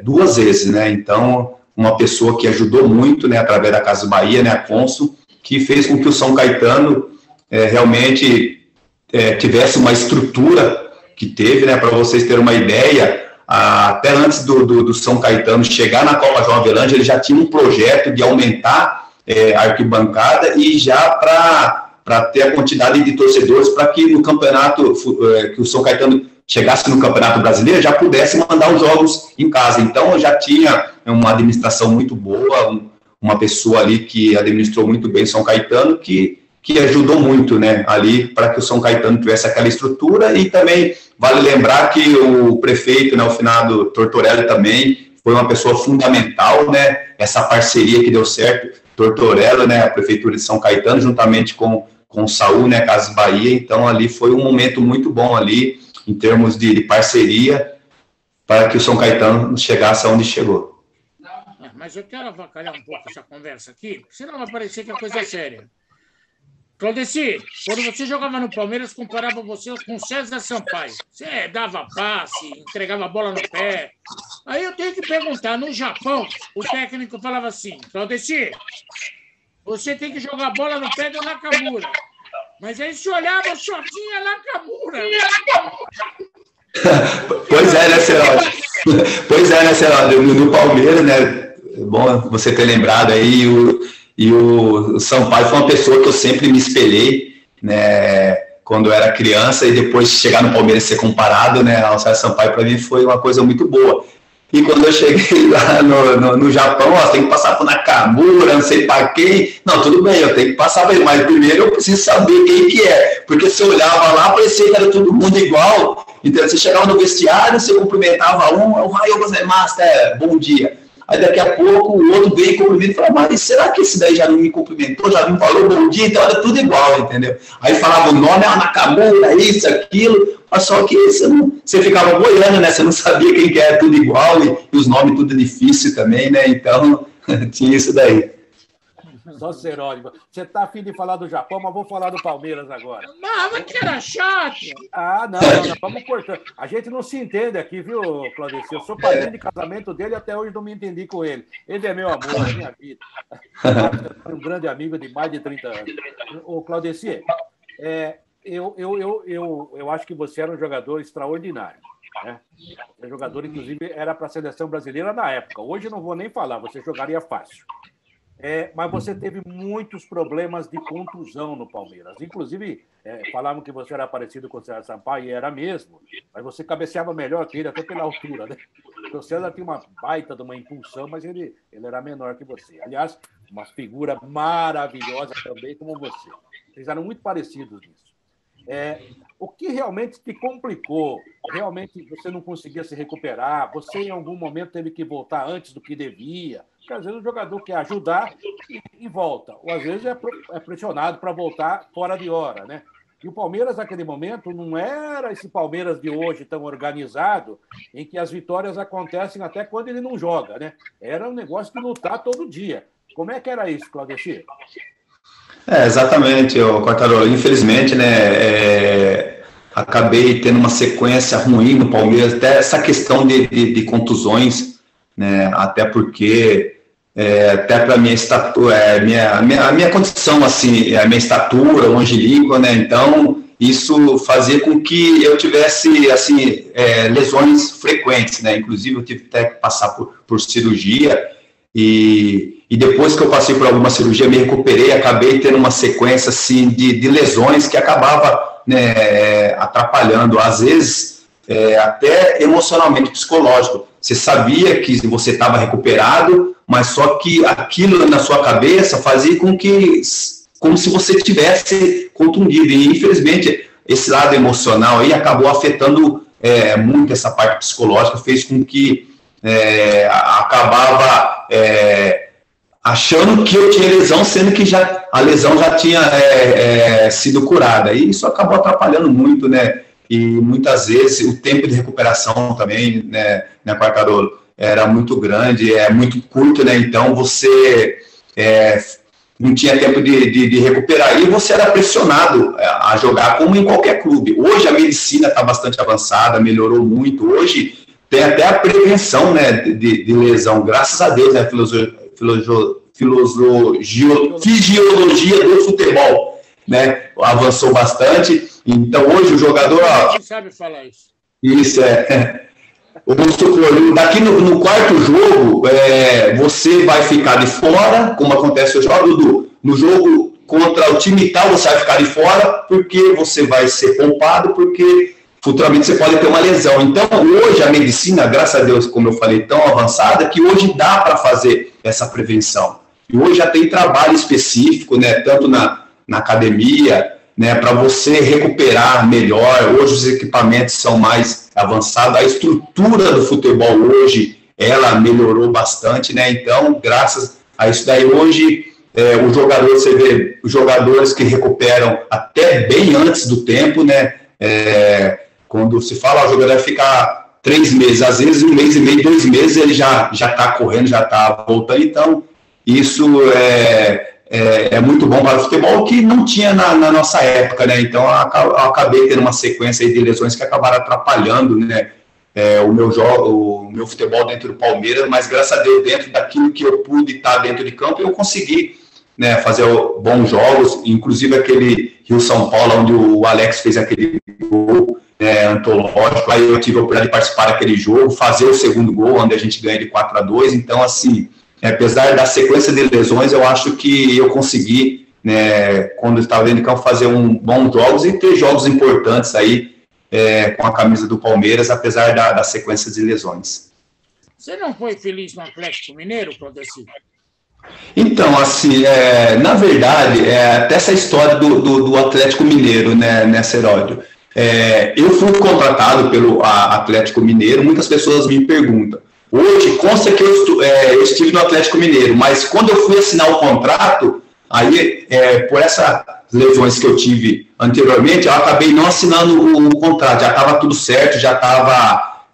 2 vezes, né, então uma pessoa que ajudou muito, né, através da Casa Bahia, né, a Consul, que fez com que o São Caetano realmente tivesse uma estrutura que teve, né, para vocês terem uma ideia, até antes do São Caetano chegar na Copa João Avelange, ele já tinha um projeto de aumentar a arquibancada e já para ter a quantidade de torcedores para que no campeonato, que o São Caetano chegasse no Campeonato Brasileiro, já pudesse mandar os jogos em casa. Então, já tinha uma administração muito boa, uma pessoa ali que administrou muito bem São Caetano, que ajudou muito, né, ali para que o São Caetano tivesse aquela estrutura. E também vale lembrar que o prefeito, né, o finado Tortorelli também foi uma pessoa fundamental, né, essa parceria que deu certo, Tortorelli, né, a prefeitura de São Caetano, juntamente com o Saul, né, Casas Bahia. Então ali foi um momento muito bom ali, em termos de parceria, para que o São Caetano chegasse aonde chegou. Mas eu quero avacalhar um pouco essa conversa aqui, senão vai parecer que é coisa séria. Claudeci, quando você jogava no Palmeiras, comparava você com César Sampaio. Você dava passe, entregava a bola no pé. Aí eu tenho que perguntar, no Japão, o técnico falava assim, Claudeci, você tem que jogar a bola no pé do Nakamura. Mas aí se olhava, só tinha Nakamura. Pois é, né, Seródio? Pois é, né, Seródio? No Palmeiras, né? É bom você ter lembrado aí, o Sampaio foi uma pessoa que eu sempre me espelhei, né, quando eu era criança, e depois chegar no Palmeiras e ser comparado, né, ao César Sampaio, para mim foi uma coisa muito boa. E quando eu cheguei lá no Japão, ó, tem que passar por Nakamura, não sei para quem. Não, tudo bem, eu tenho que passar por ele, mas primeiro eu preciso saber quem que é, porque se eu olhava lá, parecia que era todo mundo igual. Então, você chegava no vestiário, você cumprimentava o Raio Gozemasta, bom dia. Aí daqui a pouco o outro veio e cumprimenta e falava, mas será que esse daí já não me cumprimentou, já não me falou bom dia? Então era tudo igual, entendeu? Aí falava o nome, Nakamura, isso, aquilo, mas só que você ficava boiando, né? Você não sabia quem que era, tudo igual, e os nomes tudo difícil também, né? Então tinha isso daí. Só Seródio. Você tá afim de falar do Japão, mas vou falar do Palmeiras agora. Mas que era chato. Não, vamos cortar. A gente não se entende aqui, viu, Claudeci? Eu sou padrinho de casamento dele e até hoje não me entendi com ele. Ele é meu amor, é minha vida. Um grande amigo de mais de 30 anos. Ô, Claudeci, eu acho que você era um jogador extraordinário. Né? O jogador, inclusive, era para a seleção brasileira na época. Hoje não vou nem falar, você jogaria fácil. Mas você teve muitos problemas de contusão no Palmeiras. Inclusive, falavam que você era parecido com o César Sampaio, e era mesmo, mas você cabeceava melhor que ele, até pela altura. Né? O César tinha uma baita de uma impulsão, mas ele era menor que você. Aliás, uma figura maravilhosa também, como você. Vocês eram muito parecidos nisso. O que realmente te complicou? Realmente você não conseguia se recuperar? Você, em algum momento, teve que voltar antes do que devia? Porque, às vezes, o jogador quer ajudar e volta. Ou, às vezes, é pressionado para voltar fora de hora, né? E o Palmeiras, naquele momento, não era esse Palmeiras de hoje tão organizado, em que as vitórias acontecem até quando ele não joga, né? Era um negócio de lutar todo dia. Como é que era isso, Claudeci? Exatamente, Quartarolo. Infelizmente, né, acabei tendo uma sequência ruim no Palmeiras, até essa questão de contusões, né, até porque, até para a minha estatura, a minha condição, assim, a minha estatura, longilíqua, né, então isso fazia com que eu tivesse, assim, lesões frequentes, né, inclusive eu tive até que passar por cirurgia. E depois que eu passei por alguma cirurgia, me recuperei, acabei tendo uma sequência assim, de lesões que acabava, né, atrapalhando, às vezes, até emocionalmente, psicológico. Você sabia que você estava recuperado, mas só que aquilo na sua cabeça fazia com que, como se você tivesse contundido. E, infelizmente, esse lado emocional aí acabou afetando muito essa parte psicológica, fez com que acabava achando que eu tinha lesão, sendo que a lesão já tinha sido curada. E isso acabou atrapalhando muito, né? E muitas vezes o tempo de recuperação também, né, Quartarolo, era muito grande, muito curto, né? Então você não tinha tempo de recuperar. E você era pressionado a jogar como em qualquer clube. Hoje a medicina está bastante avançada, melhorou muito. Hoje tem até a prevenção, né, de lesão, graças a Deus, né, fisiologia do futebol, né, avançou bastante. Então hoje o jogador... Você sabe falar isso. Isso, vamos supor, daqui no quarto jogo, você vai ficar de fora, como acontece hoje, Dudu, no jogo contra o time tal, você vai ficar de fora, porque você vai ser poupado, porque futuramente você pode ter uma lesão. Então, hoje a medicina, graças a Deus, como eu falei, tão avançada, que hoje dá para fazer essa prevenção. E hoje já tem trabalho específico, né, tanto na academia, né, para você recuperar melhor. Hoje os equipamentos são mais avançados, a estrutura do futebol hoje, ela melhorou bastante, né, então, graças a isso daí, hoje, o jogador, você vê os jogadores que recuperam até bem antes do tempo, né, quando se fala, o jogador vai ficar 3 meses, às vezes 1 mês e meio, 2 meses, ele já está correndo, já está voltando. Então, isso é muito bom para o futebol, que não tinha na nossa época, né? Então, eu acabei tendo uma sequência de lesões que acabaram atrapalhando, né, o meu futebol dentro do Palmeiras, mas graças a Deus, dentro daquilo que eu pude estar dentro de campo, eu consegui, né, fazer bons jogos, inclusive aquele Rio-São Paulo, onde o Alex fez aquele gol antológico, aí eu tive a oportunidade de participar daquele jogo, fazer o segundo gol, onde a gente ganha de 4-2, então, assim, apesar da sequência de lesões, eu acho que eu consegui, né, quando eu estava dentro de campo, fazer bons jogos e ter jogos importantes aí com a camisa do Palmeiras, apesar da sequência de lesões. Você não foi feliz no Atlético Mineiro, Claudeci? Então, assim, na verdade, até essa história do Atlético Mineiro, né, Seródio, eu fui contratado pelo Atlético Mineiro, muitas pessoas me perguntam. Hoje, consta que eu estive no Atlético Mineiro, mas quando eu fui assinar o contrato, aí, por essas lesões que eu tive anteriormente, eu acabei não assinando o contrato, já estava tudo certo, já estava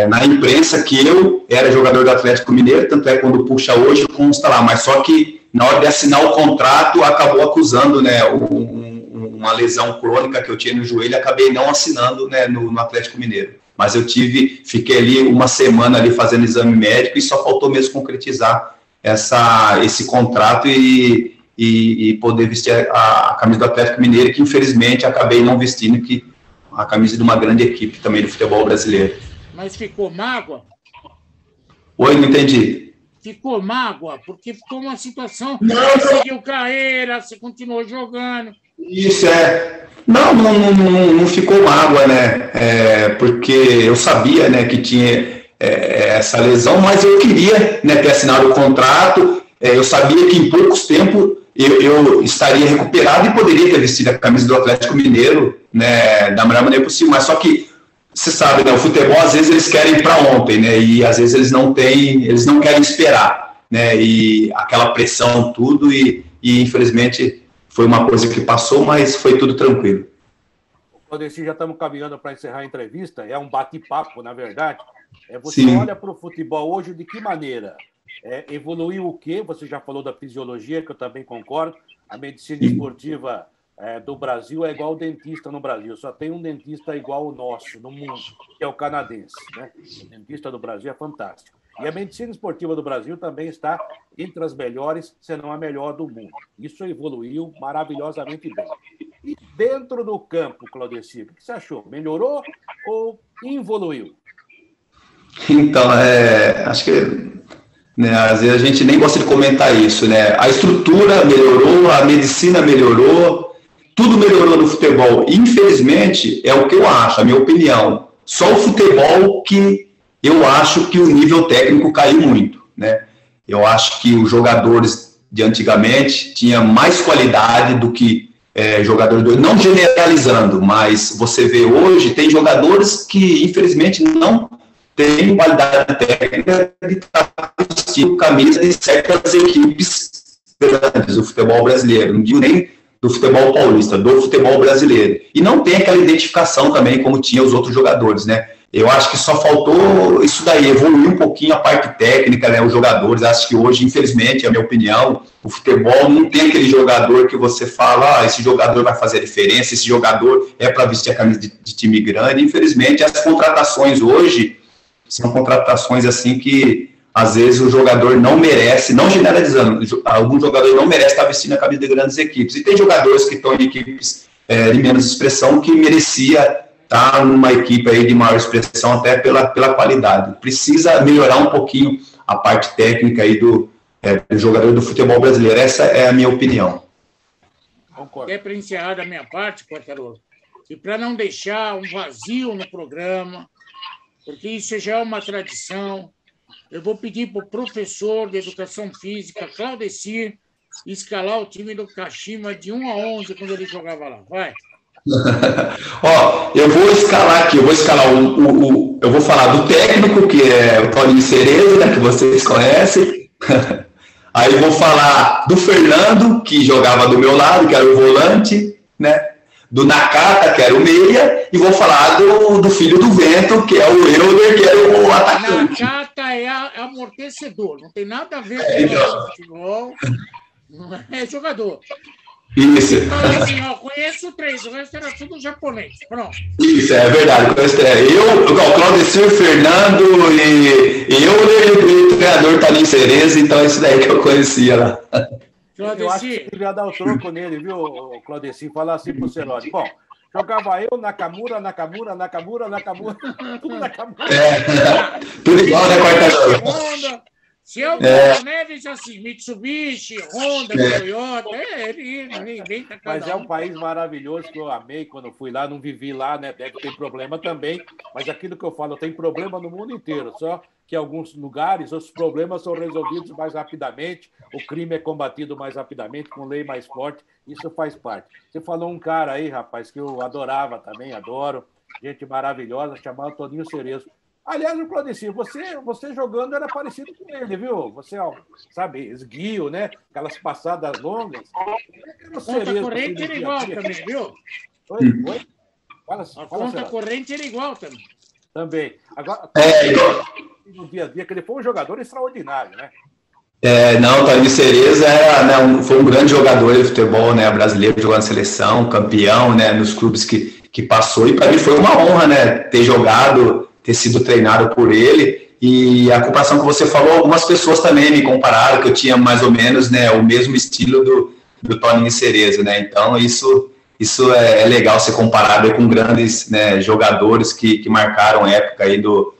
na imprensa que eu era jogador do Atlético Mineiro, tanto é quando puxa hoje consta lá, mas só que na hora de assinar o contrato acabou acusando, né, uma lesão crônica que eu tinha no joelho e acabei não assinando, né, no Atlético Mineiro. Mas eu fiquei ali uma semana ali fazendo exame médico e só faltou mesmo concretizar esse contrato e poder vestir a camisa do Atlético Mineiro, que infelizmente acabei não vestindo, que a camisa de uma grande equipe também do futebol brasileiro. Mas ficou mágoa? Oi, não entendi. Ficou mágoa, porque ficou uma situação, você seguiu carreira, você continuou jogando. Isso, não ficou mágoa, né, porque eu sabia, né, que tinha essa lesão, mas eu queria, né, ter assinado o contrato, eu sabia que em poucos tempos eu estaria recuperado e poderia ter vestido a camisa do Atlético Mineiro, né, da melhor maneira possível, mas só que você sabe, né, o futebol às vezes eles querem para ontem, né, e às vezes eles não querem esperar, né, e aquela pressão tudo e infelizmente foi uma coisa que passou, mas foi tudo tranquilo. Claudeci, já estamos caminhando para encerrar a entrevista, é um bate-papo, na verdade. Você Sim. olha para o futebol hoje de que maneira? Evoluiu o quê? Você já falou da fisiologia, que eu também concordo. A medicina esportiva do Brasil é igual ao dentista no Brasil. Só tem um dentista igual ao nosso no mundo, que é o canadense, né? O dentista do Brasil é fantástico. E a medicina esportiva do Brasil também está entre as melhores, se não a melhor do mundo. Isso evoluiu maravilhosamente bem. E dentro do campo, Claudeci, o que você achou? Melhorou ou evoluiu? Então, acho que, né, às vezes a gente nem gosta de comentar isso, né? A estrutura melhorou, a medicina melhorou, tudo melhorou no futebol. Infelizmente, é o que eu acho, a minha opinião. Só o futebol que eu acho que o nível técnico caiu muito, né? Eu acho que os jogadores de antigamente tinham mais qualidade do que jogadores de hoje. Não generalizando, mas você vê hoje, tem jogadores que, infelizmente, não têm qualidade técnica de estar vestindo camisa de certas equipes grandes do futebol brasileiro. Não digo nem do futebol paulista, do futebol brasileiro. E não tem aquela identificação também como tinha os outros jogadores, né? Eu acho que só faltou isso daí, evoluir um pouquinho a parte técnica, né, os jogadores. Acho que hoje, infelizmente, é a minha opinião, o futebol não tem aquele jogador que você fala, esse jogador vai fazer a diferença, esse jogador é para vestir a camisa de time grande. Infelizmente, as contratações hoje são contratações assim que, às vezes, o jogador não merece, não generalizando, algum jogador não merece estar vestindo a camisa de grandes equipes. E tem jogadores que estão em equipes de menos expressão que merecia estar numa equipe aí de maior expressão até pela qualidade. Precisa melhorar um pouquinho a parte técnica aí do jogador do futebol brasileiro. Essa é a minha opinião. Até para encerrar da minha parte, Quartarolo, e para não deixar um vazio no programa, porque isso já é uma tradição, eu vou pedir para o professor de Educação Física, Claudecir, escalar o time do Kashima de 1 a 11 quando ele jogava lá. Vai. Ó, eu vou escalar aqui, eu vou falar do técnico, que é o Toninho Cerezo, né, que vocês conhecem. Aí eu vou falar do Fernando, que jogava do meu lado, que era o volante, né? Do Nakata, que era o meia, e vou falar do filho do vento, que é o Euler, que era o atacante. Nakata é amortecedor, não tem nada a ver com o futebol, não é jogador. Isso. Então, assim, ó, conheço 3, o resto era tudo japonês. Pronto. Isso, é verdade. O Claudecir, Fernando e o treinador Toninho Cerezo, então isso daí que eu conhecia lá. Eu acho que você devia dar o troco nele, viu, Claudeci? Falar assim pro Ceródio. Bom, jogava eu, Nakamura, tudo Nakamura. Tudo igual, né, Quartarolo? Se eu for Neves, assim, Mitsubishi, Honda, Toyota, ninguém tá. Mas é um país maravilhoso que eu amei quando fui lá, não vivi lá, né? Deve ter problema também, mas aquilo que eu falo, tem problema no mundo inteiro, só que em alguns lugares os problemas são resolvidos mais rapidamente, o crime é combatido mais rapidamente, com lei mais forte, isso faz parte. Você falou um cara aí, rapaz, que eu adorava também, adoro, gente maravilhosa, chamado Toninho Cerezo. Aliás, o Claudeci, você jogando era parecido com ele, viu? Você, sabe, esguio, né? Aquelas passadas longas. A conta corrente era igual também, viu? Oi? A conta corrente era igual também. Também. Agora, no dia a dia, que ele foi um jogador extraordinário, né? Não, o Toninho Cereza foi um grande jogador de futebol, né, brasileiro, jogando seleção, campeão, né, nos clubes que passou, e para mim foi uma honra, né, ter jogado, ter sido treinado por ele. E a comparação que você falou, algumas pessoas também me compararam que eu tinha mais ou menos, né, o mesmo estilo do Toninho Cereza, né, então isso é legal ser comparado com grandes, né, jogadores que marcaram a época aí do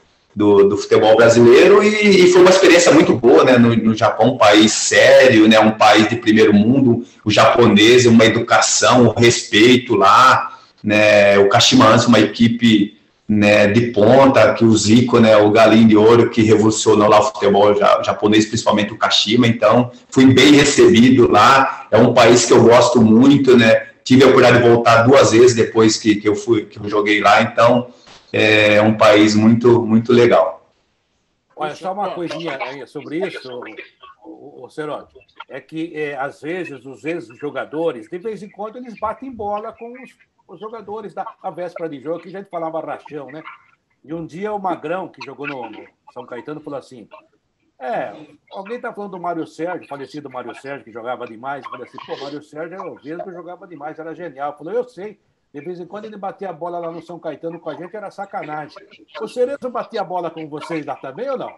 futebol brasileiro, e foi uma experiência muito boa, né, no Japão, um país sério, né, um país de primeiro mundo, o japonês, uma educação, um respeito lá, né, o Kashima Antlers, uma equipe, né, de ponta, que o Zico, né, o galinho de ouro que revolucionou lá o futebol japonês, principalmente o Kashima. Então fui bem recebido lá, é um país que eu gosto muito, né, tive a oportunidade de voltar 2 vezes depois que eu joguei lá, então é um país muito, muito legal. Olha, só uma coisinha aí sobre isso, o Seródio, é que às vezes os ex-jogadores, de vez em quando, eles batem bola com os jogadores da véspera de jogo, que a gente falava rachão, né? E um dia o Magrão, que jogou no São Caetano, falou assim, alguém está falando do Mário Sérgio, falecido Mário Sérgio, que jogava demais. Eu falei assim, pô, Mário Sérgio era o mesmo, jogava demais, era genial. Falou, eu sei. De vez em quando ele batia a bola lá no São Caetano com a gente, era sacanagem. O Cerezo batia a bola com vocês lá também ou não?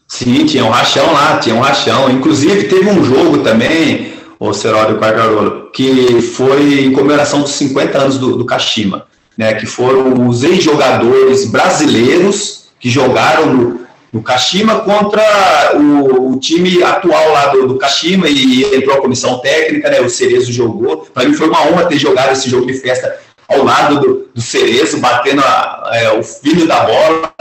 Sim, tinha um rachão lá, tinha um rachão. Inclusive, teve um jogo também, o Seródio Quartarolo, que foi em comemoração dos 50 anos do Kashima, né, que foram os ex-jogadores brasileiros que jogaram no Kashima contra o time atual lá do Kashima, e entrou a comissão técnica, né, o Cerezo jogou. Para mim foi uma honra ter jogado esse jogo de festa ao lado do Cerezo, batendo o filho da bola,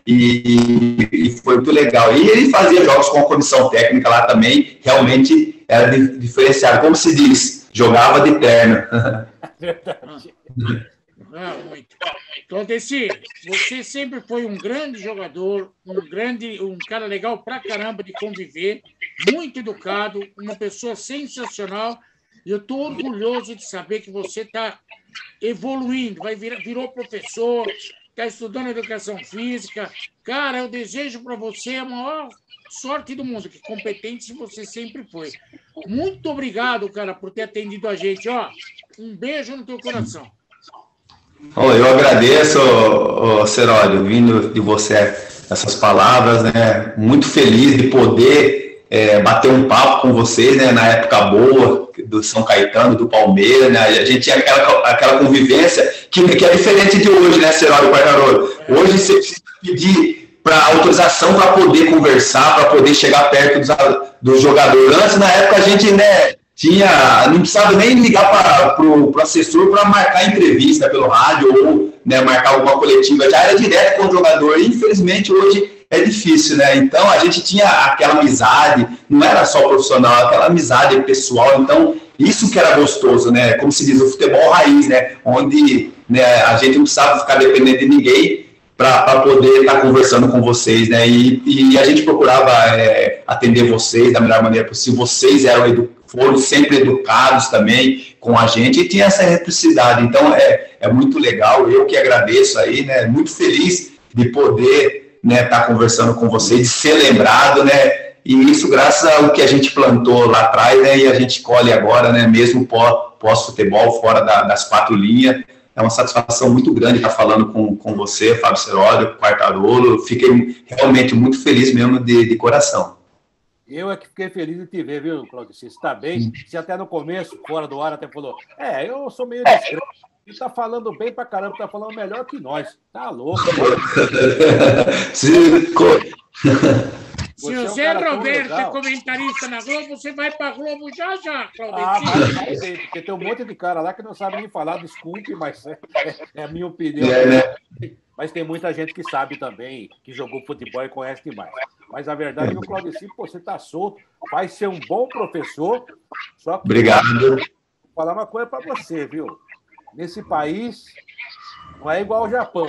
e foi muito legal. E ele fazia jogos com a comissão técnica lá também, realmente era diferenciado. Como se diz, jogava de terno. Verdade. Muito. Claudeci, você sempre foi um grande jogador, um cara legal pra caramba de conviver, muito educado, uma pessoa sensacional, e eu estou orgulhoso de saber que você está evoluindo, virou professor, está estudando educação física. Cara, eu desejo para você a maior sorte do mundo, que competente você sempre foi. Muito obrigado, cara, por ter atendido a gente. Um beijo no teu coração. Eu agradeço, Seródio, vindo de você essas palavras, né? Muito feliz de poder bater um papo com vocês, né? Na época boa do São Caetano, do Palmeiras, né? A gente tinha aquela convivência que é diferente de hoje, né, Seródio Quartarolo? Hoje você precisa pedir autorização para poder conversar, para poder chegar perto do jogador. Antes, na época, a gente, né, não precisava nem ligar para o assessor para marcar entrevista pelo rádio ou, né, marcar alguma coletiva, já era direto com o jogador. E, infelizmente, hoje é difícil, né? Então, a gente tinha aquela amizade, não era só profissional, aquela amizade pessoal. Então, isso que era gostoso, né? Como se diz, o futebol raiz, né? Onde, né, a gente não precisava ficar dependendo de ninguém para poder estar conversando com vocês, né? E a gente procurava atender vocês da melhor maneira possível. Vocês foram sempre educados também com a gente, e tinha essa reciprocidade. Então, é muito legal. Eu que agradeço aí, né? Muito feliz de poder, né, estar conversando com vocês, de ser lembrado, né? E isso graças ao que a gente plantou lá atrás, né? E a gente colhe agora, né? Mesmo pós-futebol, fora das 4 linhas. É uma satisfação muito grande estar falando com você, Fábio Seródio, Quartarolo. Fiquei realmente muito feliz mesmo de coração. Eu é que fiquei feliz de te ver, viu, Claudio? Você está bem? Você até no começo, fora do ar, até falou, eu sou meio discreto. Ele está falando bem pra caramba, está falando melhor que nós. Tá louco. Se o Zé Roberto é comentarista na Globo, você vai pra Globo já, Claudete. Vai, porque tem um monte de cara lá que não sabe nem falar, desculpe, mas é a minha opinião. Né? Mas tem muita gente que sabe também, que jogou futebol e conhece demais. Mas a verdade é que o Claudeci, você tá solto, vai ser um bom professor. Só que obrigado. Vou falar uma coisa para você, viu? Nesse país, não é igual ao Japão.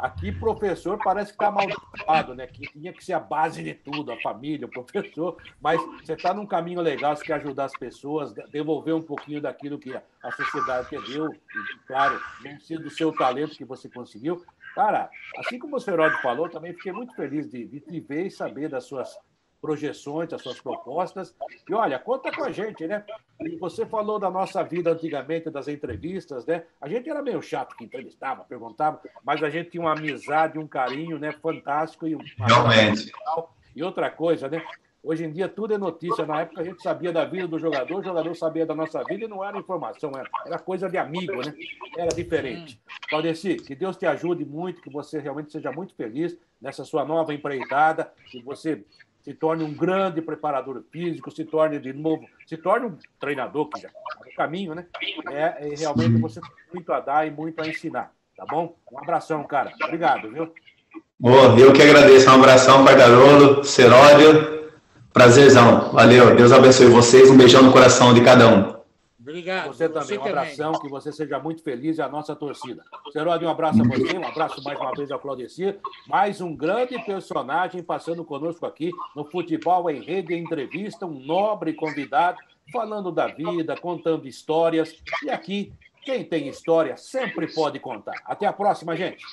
Aqui, professor parece que está amaldiçoado, né? Que tinha que ser a base de tudo, a família, o professor. Mas você está num caminho legal, você quer ajudar as pessoas, devolver um pouquinho daquilo que a sociedade te deu. E, claro, não ser do seu talento que você conseguiu. Cara, assim como o Seródio falou, também fiquei muito feliz de te ver e saber das suas projeções, das suas propostas. E olha, conta com a gente, né? E você falou da nossa vida antigamente, das entrevistas, né? A gente era meio chato que entrevistava, perguntava, mas a gente tinha uma amizade, um carinho, né? Fantástico. Realmente. E outra coisa, né? Hoje em dia tudo é notícia. Na época a gente sabia da vida do jogador, o jogador sabia da nossa vida e não era informação, era coisa de amigo, né? Era diferente. Claudeci, que Deus te ajude muito, que você realmente seja muito feliz nessa sua nova empreitada, que você se torne um grande preparador físico, se torne um treinador, que já está no caminho, né? E realmente você tem muito a dar e muito a ensinar, tá bom? Um abração, cara. Obrigado, viu? Eu que agradeço. Um abração, Quartarolo, Seródio. Prazerzão. Valeu. Deus abençoe vocês. Um beijão no coração de cada um. Obrigado. Você também. Um abração, que você seja muito feliz e a nossa torcida. Seródio, um abraço a você, um abraço mais uma vez ao Claudeci. Mais um grande personagem passando conosco aqui no Futebol em Rede Entrevista, um nobre convidado, falando da vida, contando histórias. E aqui, quem tem história sempre pode contar. Até a próxima, gente.